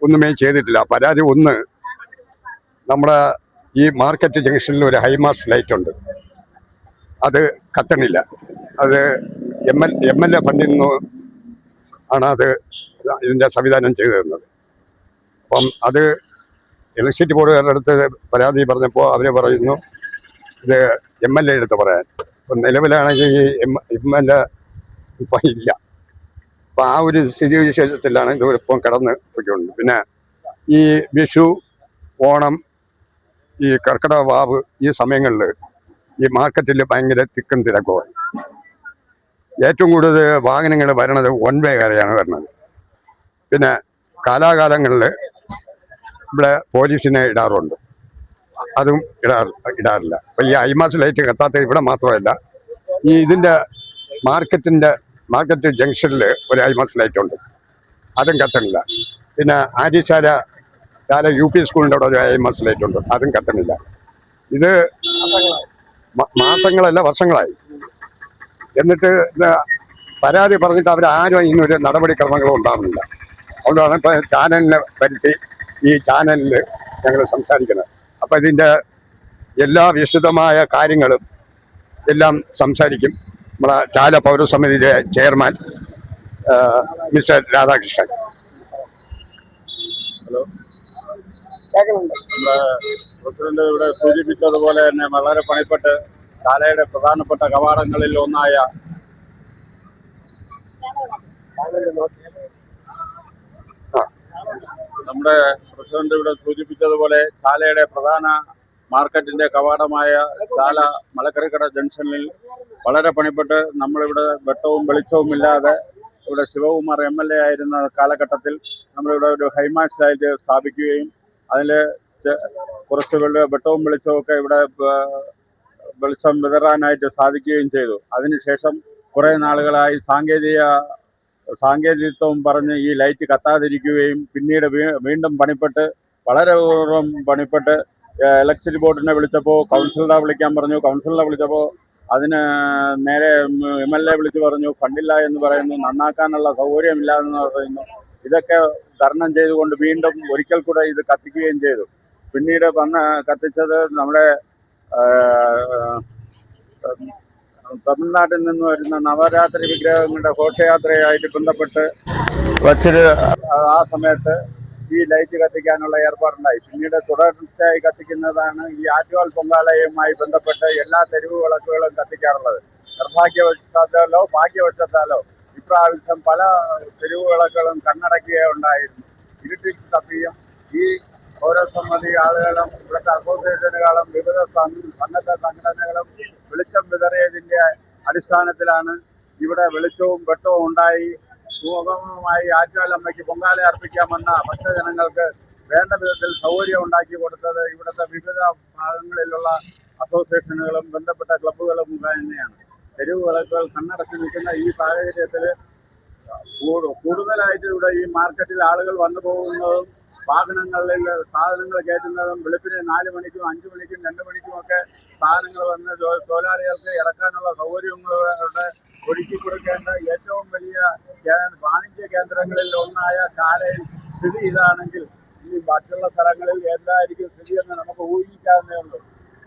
ഒന്നുമേ ചെയ്തിട്ടില്ല. പരാതി ഒന്ന്, നമ്മുടെ ഈ മാർക്കറ്റ് ജംഗ്ഷനിൽ ഒരു ഹൈമാസ് ലൈറ്റ് ഉണ്ട്, അത് കത്തണില്ല. അത് എം എൽ എ ഫണ്ടിൽ നിന്ന് ആണ് അത് ഇതിൻ്റെ സംവിധാനം ചെയ്തു തരുന്നത്. അപ്പം അത് ഇലക്ട്രിസിറ്റി ബോർഡുകാരുടെ അടുത്ത് പരാതി പറഞ്ഞപ്പോൾ അവർ പറയുന്നു ഇത് എം എൽ എ എടുത്ത് പറയാൻ. ഇപ്പം നിലവിലാണെങ്കിൽ ഈ എം എൽ എ ഇപ്പം ഇല്ല. അപ്പം ആ ഒരു സ്ഥിതിവിശേഷത്തിലാണ് ഇതിപ്പം കടന്ന് പോയിക്കൊണ്ട്. പിന്നെ ഈ വിഷു, ഓണം, ഈ കർക്കിടക വാവ് ഈ സമയങ്ങളിൽ ഈ മാർക്കറ്റിൽ ഭയങ്കര തിക്കും തിരക്കുമായി. ഏറ്റവും കൂടുതൽ വാഹനങ്ങൾ വരണത് വൺ വേ കാരെയാണ് വരുന്നത്. പിന്നെ കാലാകാലങ്ങളിൽ ഇവിടെ പോലീസിനെ ഇടാറുണ്ട്, അതും ഇടാറില്ല. അപ്പം ഈ ഹൈമാസ് ലൈറ്റ് കത്താത്ത ഇവിടെ മാത്രമല്ല, ഈ ഇതിൻ്റെ മാർക്കറ്റ് ജംഗ്ഷനിൽ ഒരു ഹൈമാസ് ലൈറ്റ് ഉണ്ട്, അതും കത്തണില്ല. പിന്നെ ആര്യശാല UP സ്കൂളിൻ്റെ അവിടെ ഒരു ഹൈമാസ് ലൈറ്റ് ഉണ്ട്, അതും കത്തണില്ല. ഇത് മാസങ്ങളല്ല വർഷങ്ങളായി. എന്നിട്ട് പരാതി പറഞ്ഞിട്ട് അവരാരും ഇന്നൊരു നടപടിക്രമങ്ങളും ഉണ്ടാകുന്നില്ല. അതുകൊണ്ടാണ് ഇപ്പോൾ ചാനലിനെ വരുത്തി ഈ ചാനലിൽ ഞങ്ങൾ സംസാരിക്കുന്നത്. അപ്പം ഇതിൻ്റെ എല്ലാ വിശദമായ കാര്യങ്ങളും എല്ലാം സംസാരിക്കും നമ്മുടെ ചാല പൗരസമിതിയുടെ ചെയർമാൻ മിസ്റ്റർ രാധാകൃഷ്ണൻ. ഹലോ, നമ്മുടെ പ്രസിഡന്റ് ഇവിടെ സൂചിപ്പിച്ചതുപോലെ തന്നെ വളരെ പണിപ്പെട്ട് ചാലയുടെ പ്രധാനപ്പെട്ട കവാടങ്ങളിൽ ഒന്നായ നമ്മുടെ പ്രസിഡന്റ് ഇവിടെ സൂചിപ്പിച്ചതുപോലെ ചാലയുടെ പ്രധാന മാർക്കറ്റിന്റെ കവാടമായ ചാല മലക്കറിക്കട ജംഗ്ഷനിൽ വളരെ പണിപ്പെട്ട് നമ്മളിവിടെ വെട്ടവും വെളിച്ചവും ഇല്ലാതെ ഇവിടെ ശിവകുമാർ MLA ആയിരുന്ന കാലഘട്ടത്തിൽ നമ്മളിവിടെ ഒരു ഹൈമാസ് ലൈറ്റ് സ്ഥാപിക്കുകയും അതിൽ കുറച്ച് വെട്ടവും വെളിച്ചവും ഒക്കെ ഇവിടെ വെളിച്ചം വിതറാനായിട്ട് സാധിക്കുകയും ചെയ്തു. അതിനുശേഷം കുറേ നാളുകളായി സാങ്കേതികത്വം പറഞ്ഞ് ഈ ലൈറ്റ് കത്താതിരിക്കുകയും പിന്നീട് വീണ്ടും പണിപ്പെട്ട് വളരെ പണിപ്പെട്ട് ഇലക്ട്രിസിറ്റി ബോർഡിനെ വിളിച്ചപ്പോൾ കൗൺസിലറെ വിളിക്കാൻ പറഞ്ഞു. കൗൺസിലറെ വിളിച്ചപ്പോൾ അതിന് നേരെ MLA വിളിച്ച് പറഞ്ഞു ഫണ്ടില്ല എന്ന് പറയുന്നു, നന്നാക്കാനുള്ള സൗകര്യമില്ല എന്ന് പറയുന്നു. ഇതൊക്കെ തരണം ചെയ്തുകൊണ്ട് വീണ്ടും ഒരിക്കൽ കൂടെ ഇത് കത്തിക്കുകയും ചെയ്തു. പിന്നീട് കത്തിച്ചത് നമ്മുടെ തമിഴ്നാട്ടിൽ നിന്ന് വരുന്ന നവരാത്രി വിഗ്രഹങ്ങളുടെ ഘോഷയാത്രയായിട്ട് ബന്ധപ്പെട്ട് വച്ചിട്ട് ആ സമയത്ത് ഈ ലൈറ്റ് കത്തിക്കാനുള്ള ഏർപ്പാടുണ്ടായി. പിന്നീട് തുടർച്ചയായി കത്തിക്കുന്നതാണ് ഈ ആറ്റുകാൽ പൊങ്കാലയുമായി ബന്ധപ്പെട്ട് എല്ലാ തെരുവ് വിളക്കുകളും കത്തിക്കാറുള്ളത്. നിർഭാഗ്യവശാലോ ഭാഗ്യവശത്താലോ ഇപ്രാവശ്യം പല തെരുവ് വിളക്കുകളും കണ്ണടക്കുകയുണ്ടായിരുന്നു. ഇരുട്ടിൽ തപ്പിയും ഈ പൗരസമിതി ആളുകളും ഇവിടുത്തെ അസോസിയേഷനുകളും വിവിധ സന്നദ്ധ സംഘടനകളും വെളിച്ചം വിതറിയതിൻ്റെ അടിസ്ഥാനത്തിലാണ് ഇവിടെ വെളിച്ചവും വെട്ടവും ഉണ്ടായി സുഗമമായി ആറ്റുകാലമ്മയ്ക്ക് പൊങ്കാല അർപ്പിക്കാമെന്ന ഭക്തജനങ്ങൾക്ക് വേണ്ട വിധത്തിൽ സൗകര്യം ഉണ്ടാക്കി കൊടുത്തത് ഇവിടുത്തെ വിവിധ ഭാഗങ്ങളിലുള്ള അസോസിയേഷനുകളും ബന്ധപ്പെട്ട ക്ലബ്ബുകളും തന്നെയാണ്. തെരുവ് വിളക്കുകൾ കണ്ണടച്ച് നിൽക്കുന്ന ഈ സാഹചര്യത്തിൽ കൂടുതലായിട്ട് ഇവിടെ ഈ മാർക്കറ്റിൽ ആളുകൾ വന്നു പോകുന്നതും വാഹനങ്ങളിൽ സാധനങ്ങൾ കയറ്റുന്നതും വെളുപ്പിന് 4 മണിക്കും 5 മണിക്കും 2 മണിക്കും ഒക്കെ സാധനങ്ങൾ വന്ന് തൊഴിലാളികൾക്ക് ഇറക്കാനുള്ള സൗകര്യങ്ങളുടെ ഒരുക്കി കൊടുക്കേണ്ട ഏറ്റവും വലിയ വാണിജ്യ കേന്ദ്രങ്ങളിൽ ഒന്നായ ചാലയിൽ സ്ഥിതി ഇതാണെങ്കിൽ ഈ ബാക്കിയുള്ള സ്ഥലങ്ങളിൽ എന്തായിരിക്കും സ്ഥിതി എന്ന് നമുക്ക് ഊഹിക്കാവുന്നേ ഉള്ളൂ.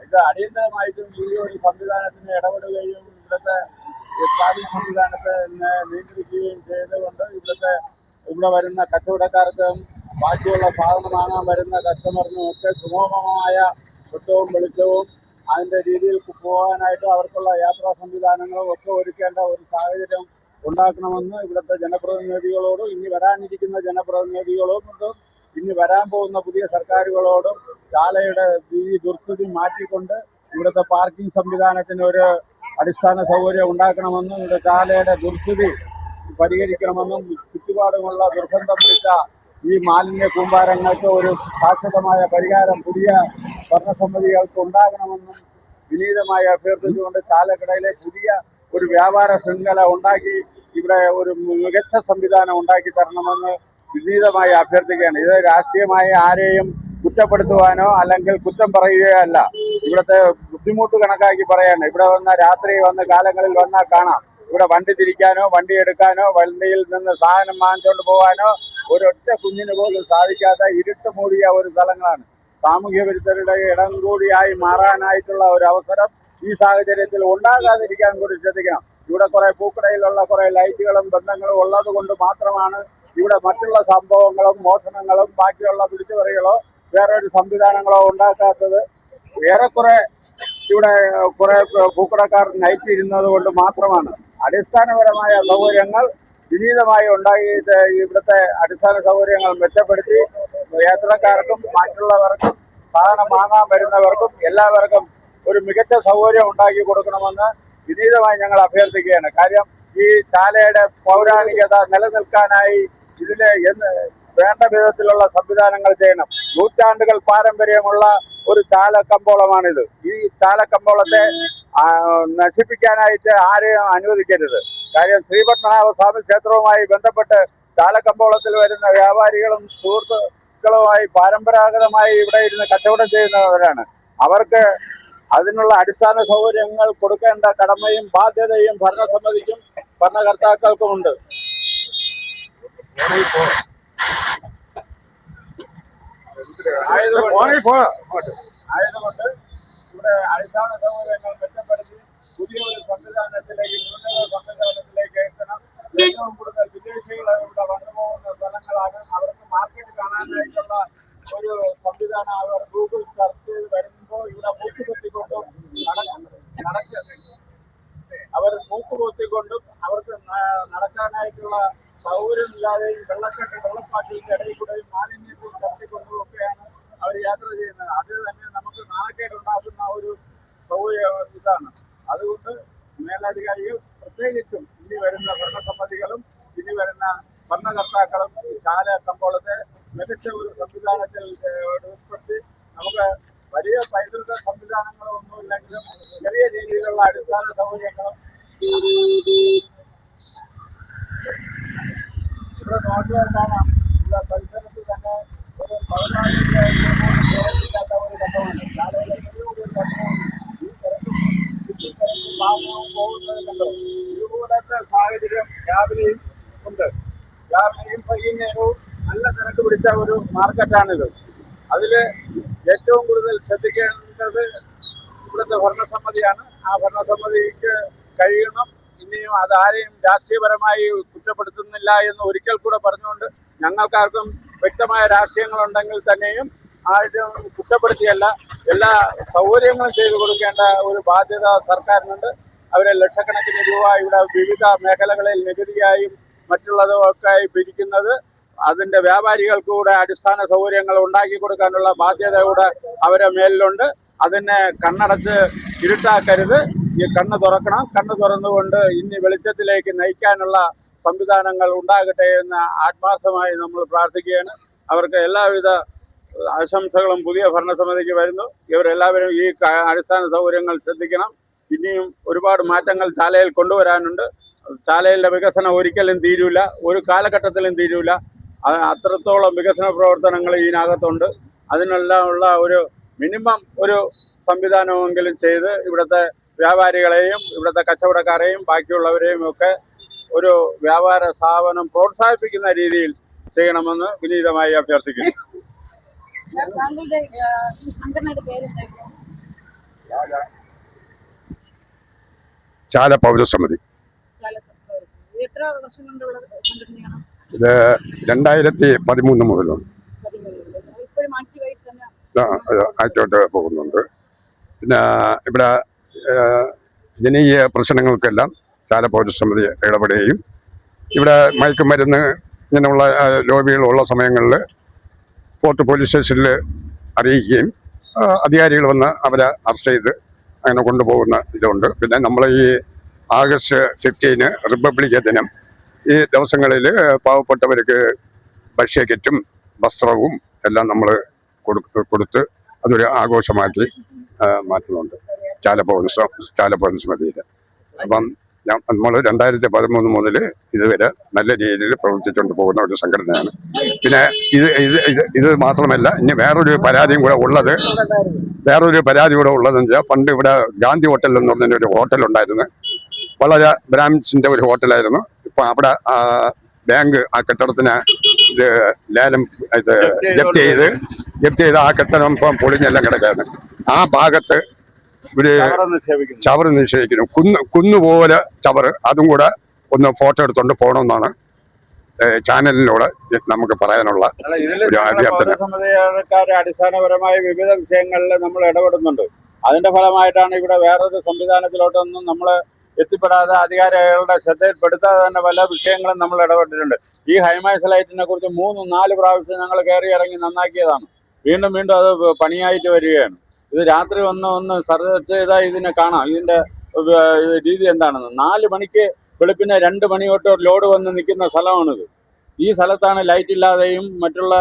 ഇത് അടിയന്തരമായിട്ടും ഈ ഒരു സംവിധാനത്തിന് ഇടപെടുകയും ഇവിടുത്തെ ട്രാഫിക് സംവിധാനത്തെ നിയന്ത്രിക്കുകയും ചെയ്തുകൊണ്ട് ഇവിടെ വരുന്ന കച്ചവടക്കാർക്കും ബാക്കിയുള്ള സാധനം വാങ്ങാൻ വരുന്ന കസ്റ്റമറിനും ഒക്കെ സുഗമമായ വെട്ടവും വെളിച്ചവും അതിൻ്റെ രീതിയിൽ പോകാനായിട്ട് അവർക്കുള്ള യാത്രാ സംവിധാനങ്ങളും ഒക്കെ ഒരുക്കേണ്ട ഒരു സാഹചര്യം ഉണ്ടാക്കണമെന്ന് ഇവിടുത്തെ ജനപ്രതിനിധികളോടും ഇനി വരാനിരിക്കുന്ന ജനപ്രതിനിധികളോടും ഇനി വരാൻ പോകുന്ന പുതിയ സർക്കാരുകളോടും ചാലയുടെ ഈ ദുർസ്ഥിതി മാറ്റിക്കൊണ്ട് ഇവിടുത്തെ പാർക്കിംഗ് സംവിധാനത്തിന് ഒരു അടിസ്ഥാന സൗകര്യം ഉണ്ടാക്കണമെന്നും ഇവിടെ ചാലയുടെ ദുർസ്ഥിതി പരിഹരിക്കണമെന്നും ചുറ്റുപാടുമുള്ള ദുർഗന്ധം പിടിച്ച ഈ മാലിന്യ കൂമ്പാരങ്ങൾക്ക് ഒരു ശാശ്വതമായ പരിഹാരം പുതിയ ഭരണസമിതികൾക്ക് ഉണ്ടാകണമെന്നും വിനീതമായി അഭ്യർത്ഥിച്ചുകൊണ്ട് ചാലക്കടയിലെ പുതിയ ഒരു വ്യാപാര ശൃംഖല ഉണ്ടാക്കി ഇവിടെ ഒരു മികച്ച സംവിധാനം ഉണ്ടാക്കി തരണമെന്ന് വിനീതമായി അഭ്യർത്ഥിക്കുകയാണ്. ഇത് രാഷ്ട്രീയമായി ആരെയും കുറ്റപ്പെടുത്തുവാനോ അല്ലെങ്കിൽ കുറ്റം പറയുകയോ അല്ല, ഇവിടുത്തെ ബുദ്ധിമുട്ട് കണക്കാക്കി പറയാണ്. ഇവിടെ രാത്രി കാലങ്ങളിൽ വന്നാൽ കാണാം ഇവിടെ വണ്ടി തിരിക്കാനോ വണ്ടി എടുക്കാനോ വണ്ടിയിൽ നിന്ന് സാധനം വാങ്ങിച്ചുകൊണ്ട് പോകാനോ ഒരൊറ്റ കുഞ്ഞിന് പോലും സാധിക്കാത്ത ഇരുട്ട് മൂടിയ ഒരു സ്ഥലങ്ങളാണ്. സാമൂഹ്യ വിരുദ്ധരുടെ ഇടം കൂടിയായി മാറാനായിട്ടുള്ള ഒരു അവസരം ഈ സാഹചര്യത്തിൽ ഉണ്ടാകാതിരിക്കാൻ കൂടി ശ്രദ്ധിക്കണം. ഇവിടെ കുറെ പൂക്കടയിലുള്ള കുറെ ലൈറ്റുകളും ബന്ധങ്ങളും ഉള്ളത് കൊണ്ട് മാത്രമാണ് ഇവിടെ മറ്റുള്ള സംഭവങ്ങളും മോഷണങ്ങളും ബാക്കിയുള്ള പിടിച്ചുപറികളോ വേറൊരു സംവിധാനങ്ങളോ ഉണ്ടാക്കാത്തത്. ഏറെക്കുറെ ഇവിടെ കുറെ പൂക്കടക്കാർ നയിച്ച് ഇരുന്നത് കൊണ്ട് മാത്രമാണ്. അടിസ്ഥാനപരമായ സൗകര്യങ്ങൾ വിനീതമായി ഉണ്ടാക്കിയിട്ട് ഇവിടുത്തെ അടിസ്ഥാന സൗകര്യങ്ങൾ മെച്ചപ്പെടുത്തി യാത്രക്കാർക്കും മറ്റുള്ളവർക്കും സാധനം വാങ്ങാൻ വരുന്നവർക്കും എല്ലാവർക്കും ഒരു മികച്ച സൗകര്യം ഉണ്ടാക്കി കൊടുക്കണമെന്ന് വിനീതമായി ഞങ്ങൾ അഭ്യർത്ഥിക്കുകയാണ്. കാര്യം ഈ ചാലയുടെ പൗരാണികത നിലനിൽക്കാനായി ഇതിന് വേണ്ട വിധത്തിലുള്ള സംവിധാനങ്ങൾ ചെയ്യണം. നൂറ്റാണ്ടുകൾ പാരമ്പര്യമുള്ള ഒരു ചാലക്കമ്പോളമാണിത്. ഈ ചാലക്കമ്പോളത്തെ നശിപ്പിക്കാനായിട്ട് ആരെയും അനുവദിക്കരുത്. കാര്യം ശ്രീപത്മനാഭസ്വാമി ക്ഷേത്രവുമായി ബന്ധപ്പെട്ട് ചാലക്കമ്പോളത്തിൽ വരുന്ന വ്യാപാരികളും സുഹൃത്തുക്കളുമായി പരമ്പരാഗതമായി ഇവിടെ ഇരുന്ന് കച്ചവടം ചെയ്യുന്നവരാണ്. അവർക്ക് അതിനുള്ള അടിസ്ഥാന സൗകര്യങ്ങൾ കൊടുക്കേണ്ട കടമയും ബാധ്യതയും ഭരണസമിതിക്കും ഭരണകർത്താക്കൾക്കുമുണ്ട്. ആയതുകൊണ്ട് ഇവിടെ അടിസ്ഥാന സൗകര്യങ്ങൾ മെച്ചപ്പെടുത്തി പുതിയൊരു സംവിധാനത്തിലേക്ക് എത്തണം. ഏറ്റവും കൂടുതൽ വിദേശികൾ ഇവിടെ വന്നു പോകുന്ന സ്ഥലങ്ങളാണ്. അവർക്ക് മാർക്കറ്റ് കാണാനായിട്ടുള്ള ഒരു സംവിധാനം അവർ ഗൂഗിൾ സെർച്ച് ചെയ്ത് വരുമ്പോൾ ഇവിടെ മൂക്കുകുത്തിക്കൊണ്ടും അവർക്ക് നടക്കാനായിട്ടുള്ള സൗകര്യമില്ലാതെയും വെള്ളപ്പാട്ടിന്റെ ഇടയിൽ കൂടെയും മാലിന്യത്തിൽ തട്ടിക്കൊണ്ടും ഒക്കെയാണ് അവർ യാത്ര ചെയ്യുന്നത്. അത് തന്നെ നമുക്ക് നാണക്കേടുണ്ടാക്കുന്ന ഒരു ഇതാണ്. അതുകൊണ്ട് മേലധികാരികൾ പ്രത്യേകിച്ചും ഇനി വരുന്ന ഭരണസമിതികളും ഇനി വരുന്ന ഭരണകർത്താക്കളും ചാല കമ്പോളത്തെ മികച്ച ഒരു സംവിധാനത്തിൽ ഉൾപ്പെടുത്തി നമുക്ക് വലിയ പൈതൃക സംവിധാനങ്ങളോ ഒന്നുമില്ലെങ്കിലും ചെറിയ രീതിയിലുള്ള അടിസ്ഥാന സൗകര്യങ്ങളും ഇവിടെ നോക്കിയാൽ കാണാം. ഇവിടെ പരിസരത്ത് തന്നെ ഒരു 14 പ്രവർത്തിക്കാത്ത ഒരു ഘട്ടമാണ്. ചാലയിലെ ചെറിയൊരു ഘട്ടമാണ് ഈ പോകുന്നത് കണ്ടോ. ഇതുപോലത്തെ സാഹചര്യം രാവിലെയും ഉണ്ട്. രാവിലെയും വൈകുന്നേരവും നല്ല തിരക്ക് പിടിച്ച ഒരു മാർക്കറ്റാണിത്. അതിൽ ഏറ്റവും കൂടുതൽ ശ്രദ്ധിക്കേണ്ടത് ഇവിടുത്തെ ഭരണസമിതിയാണ്. ആ ഭരണസമിതിക്ക് കഴിയണം. ഇനിയും അതാരെയും രാഷ്ട്രീയപരമായി കുറ്റപ്പെടുത്തുന്നില്ല എന്ന് ഒരിക്കൽ കൂടെ പറഞ്ഞുകൊണ്ട്, ഞങ്ങൾക്കാർക്കും വ്യക്തമായ രാഷ്ട്രീയങ്ങളുണ്ടെങ്കിൽ തന്നെയും ആരും കുറ്റപ്പെടുത്തിയല്ല, എല്ലാ സൗകര്യങ്ങളും ചെയ്തു കൊടുക്കേണ്ട ഒരു ബാധ്യത സർക്കാരിനുണ്ട്. അവരെ ലക്ഷക്കണക്കിന് രൂപ ഇവിടെ വിവിധ മേഖലകളിൽ നികുതിയായും മറ്റുള്ളതും ഒക്കെ പിരിക്കുന്നത് അതിന്റെ വ്യാപാരികൾക്ക് കൂടെ അടിസ്ഥാന സൗകര്യങ്ങൾ ഉണ്ടാക്കി കൊടുക്കാനുള്ള ബാധ്യത കൂടെ അവരെ മേലിലുണ്ട്. അതിനെ കണ്ണടച്ച് ഇരുട്ടാക്കരുത്. ഈ കണ്ണ് തുറക്കണം. കണ്ണ് തുറന്നുകൊണ്ട് ഇനി വെളിച്ചത്തിലേക്ക് നയിക്കാനുള്ള സംവിധാനങ്ങൾ ഉണ്ടാകട്ടെ എന്ന് ആത്മാർത്ഥമായി നമ്മൾ പ്രാർത്ഥിക്കുകയാണ്. അവർക്ക് എല്ലാവിധ ആശംസകളും പുതിയ ഭരണസമിതിക്ക് വരുന്നു. ഇവരെല്ലാവരും ഈ അടിസ്ഥാന സൗകര്യങ്ങൾ ശ്രദ്ധിക്കണം. ഇനിയും ഒരുപാട് മാറ്റങ്ങൾ ചാലയിൽ കൊണ്ടുവരാനുണ്ട്. ചാലയിലെ വികസനം ഒരിക്കലും തീരൂല, ഒരു കാലഘട്ടത്തിലും തീരൂല. അത്രത്തോളം വികസന പ്രവർത്തനങ്ങൾ ഇതിനകത്തുണ്ട്. അതിനെല്ലാം ഉള്ള ഒരു മിനിമം ഒരു സംവിധാനമെങ്കിലും ചെയ്ത് ഇവിടുത്തെ വ്യാപാരികളെയും ഇവിടുത്തെ കച്ചവടക്കാരെയും ബാക്കിയുള്ളവരെയും ഒക്കെ ഒരു വ്യാപാര സ്ഥാപനം പ്രോത്സാഹിപ്പിക്കുന്ന രീതിയിൽ ചെയ്യണമെന്ന് വിനീതമായി അഭ്യർത്ഥിക്കുന്നു. ചാല പൗരസമിതി ഇത് 2013 മുതലാണ് ആറ്റോട്ട് പോകുന്നുണ്ട്. പിന്നെ ഇവിടെ ജനകീയ പ്രശ്നങ്ങൾക്കെല്ലാം ചാല പൗരസമിതി ഇടപെടുകയും ഇവിടെ മയക്കുമരുന്ന് ഇങ്ങനെയുള്ള ലോബികളുള്ള സമയങ്ങളിൽ ഫോർട്ട് പോലീസ് സ്റ്റേഷനിൽ അറിയിക്കുകയും അധികാരികൾ വന്ന് അവരെ അറസ്റ്റ് ചെയ്ത് അങ്ങനെ കൊണ്ടുപോകുന്ന ഇതുണ്ട്. പിന്നെ നമ്മൾ ഈ ആഗസ്റ്റ് 15 റിപ്പബ്ലിക് ദിനം ഈ ദിവസങ്ങളിൽ പാവപ്പെട്ടവർക്ക് ഭക്ഷ്യക്കിറ്റും വസ്ത്രവും എല്ലാം നമ്മൾ കൊടുത്ത് അതൊരു ആഘോഷമാക്കി മാറ്റുന്നുണ്ട് ചാല പൗരസമിതിയിൽ. അപ്പം നമ്മൾ 2013 മുതൽ ഇതുവരെ നല്ല രീതിയിൽ പ്രവർത്തിച്ചുകൊണ്ട് പോകുന്ന ഒരു സംഘടനയാണ്. പിന്നെ ഇത് മാത്രമല്ല, ഇനി വേറൊരു പരാതിയും കൂടെ ഉള്ളത് ഉള്ളതെന്ന് വെച്ചാൽ, പണ്ട് ഇവിടെ ഗാന്ധി ഹോട്ടൽ എന്ന് പറഞ്ഞൊരു ഹോട്ടലുണ്ടായിരുന്നു. വളരെ ബ്രാഹ്മിൻസിന്റെ ഒരു ഹോട്ടലായിരുന്നു. ഇപ്പം അവിടെ ബാങ്ക് ആ കെട്ടിടത്തിന് ഇത് ലേലം ഇത് ജപ്തി ചെയ്ത് ആ കെട്ടിടം ഇപ്പം പൊളിഞ്ഞെല്ലാം കിടക്കാണ്. ആ ഭാഗത്ത് ഒരു നിക്ഷേപിക്കുന്നു. ചവറ് നിക്ഷേപിക്കുന്നു, കുന്നുപോലെ ചവറ്. അതും കൂടെ ഒന്ന് ഫോട്ടോ എടുത്തുകൊണ്ട് പോകണമെന്നാണ് ചാനലിനോട് നമുക്ക് പറയാനുള്ള ഒരു അഭ്യർത്ഥന. സമിതിക്കാർ അടിസ്ഥാനപരമായി വിവിധ വിഷയങ്ങളിൽ നമ്മൾ ഇടപെടുന്നുണ്ട്. അതിന്റെ ഫലമായിട്ടാണ് ഇവിടെ വേറൊരു സംവിധാനത്തിലോട്ടൊന്നും നമ്മൾ എത്തിപ്പെടാതെ അധികാരികളുടെ ശ്രദ്ധയിൽപ്പെടുത്താതെ തന്നെ പല വിഷയങ്ങളും നമ്മൾ ഇടപെട്ടിട്ടുണ്ട്. ഈ ഹൈമാക്സ് ലൈറ്റിനെ കുറിച്ച് 3-4 പ്രാവശ്യം ഞങ്ങൾ കയറി ഇറങ്ങി നന്നാക്കിയതാണ്. വീണ്ടും വീണ്ടും അത് പണിയായിട്ട് വരികയാണ്. ഇത് രാത്രി ഒന്ന് സെർച്ച് ചെയ്താൽ ഇതിനെ കാണാം, ഇതിന്റെ രീതി എന്താണെന്ന്. 4 മണിക്ക് വെളുപ്പിനെ 2 മണി തൊട്ട് ലോഡ് വന്ന് നിൽക്കുന്ന സ്ഥലമാണിത്. ഈ സ്ഥലത്താണ് ലൈറ്റ് ഇല്ലാതെയും മറ്റുള്ള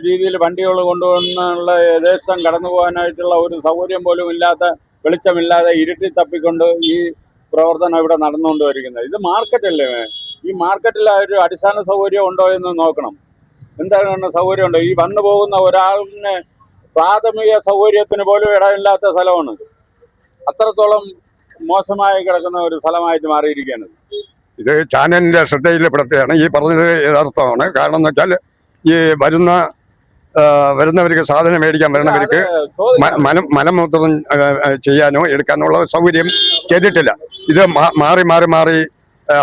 രീതിയിൽ വണ്ടികൾ കൊണ്ടുവന്നുള്ള യഥേഷ്ടം കടന്നു പോകാനായിട്ടുള്ള ഒരു സൗകര്യം പോലും ഇല്ലാത്ത, വെളിച്ചമില്ലാതെ ഇരുട്ടി തപ്പിക്കൊണ്ട് ഈ പ്രവർത്തനം ഇവിടെ നടന്നുകൊണ്ട് വരിക്കുന്നത്. ഇത് മാർക്കറ്റല്ലേ? ഈ മാർക്കറ്റിൽ ഒരു അടിസ്ഥാന സൗകര്യം ഉണ്ടോ എന്ന് നോക്കണം. എന്താണ് സൗകര്യമുണ്ടോ? ഈ വന്നു പോകുന്ന ഒരാളിന് പ്രാഥമിക സൗകര്യത്തിന് പോലും ഇടമില്ലാത്ത സ്ഥലമാണിത്. അത്രത്തോളം മോശമായി കിടക്കുന്ന ഒരു സ്ഥലമായിട്ട് മാറിയിരിക്കുകയാണ്. ഇത് ചാനലിന്റെ ശ്രദ്ധയിൽപ്പെടുത്തുകയാണ്. ഈ പറഞ്ഞത് യഥാർത്ഥമാണ്. കാരണം എന്ന് വെച്ചാൽ ഈ വരുന്നവർക്ക് സാധനം മേടിക്കാൻ വരുന്നവർക്ക് മലമൂത്രം ചെയ്യാനോ എടുക്കാനോ ഉള്ള സൗകര്യം ചെയ്തിട്ടില്ല. ഇത് മാറി മാറി മാറി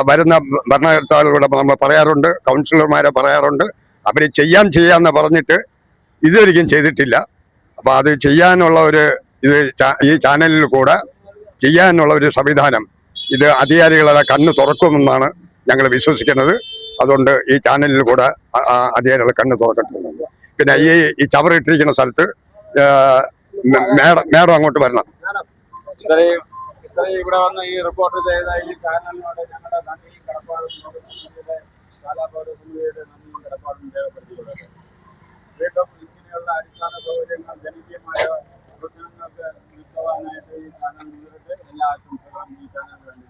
വരുന്ന ഭരണകർത്താക്കളോട് നമ്മൾ പറയാറുണ്ട്, കൗൺസിലർമാരെ പറയാറുണ്ട്. അവർ ചെയ്യാന്ന് പറഞ്ഞിട്ട് ഇതൊരിക്കലും ചെയ്തിട്ടില്ല. അപ്പോൾ അത് ചെയ്യാനുള്ള ഇത് ഈ ചാനലിൽ കൂടെ ചെയ്യാനുള്ള ഒരു സംവിധാനം ഇത് അധികാരികളുടെ കണ്ണ് തുറക്കുമെന്നാണ് ഞങ്ങൾ വിശ്വസിക്കുന്നത്. അതുകൊണ്ട് ഈ ചാനലിൽ കൂടെ അധികാരികളുടെ കണ്ണ് തുറക്കട്ടെ. പിന്നെ ഈ ചവറിട്ടിരിക്കുന്ന സ്ഥലത്ത് മേഡം അങ്ങോട്ട് വരണം. ഇത്രയും ഇവിടെ വന്ന് ഈ റിപ്പോർട്ട് ചെയ്ത ഈ ചാനലിനോട് ഞങ്ങളുടെ നന്ദിയും കടപ്പാടും കാലാപൗരസമിതിയുടെ നന്ദിയും കടപ്പാടും രേഖപ്പെടുത്തിക്കൊള്ളട്ടെ. വീണ്ടും ഇങ്ങനെയുള്ള അടിസ്ഥാന സൗകര്യങ്ങൾ ജനകീയമായ പ്രശ്നങ്ങൾക്ക് നിൽക്കുവാനായിട്ട് ഈ ചാനൽ എല്ലാ ആശംസകളും ഈ ചാനൽ വേണ്ടി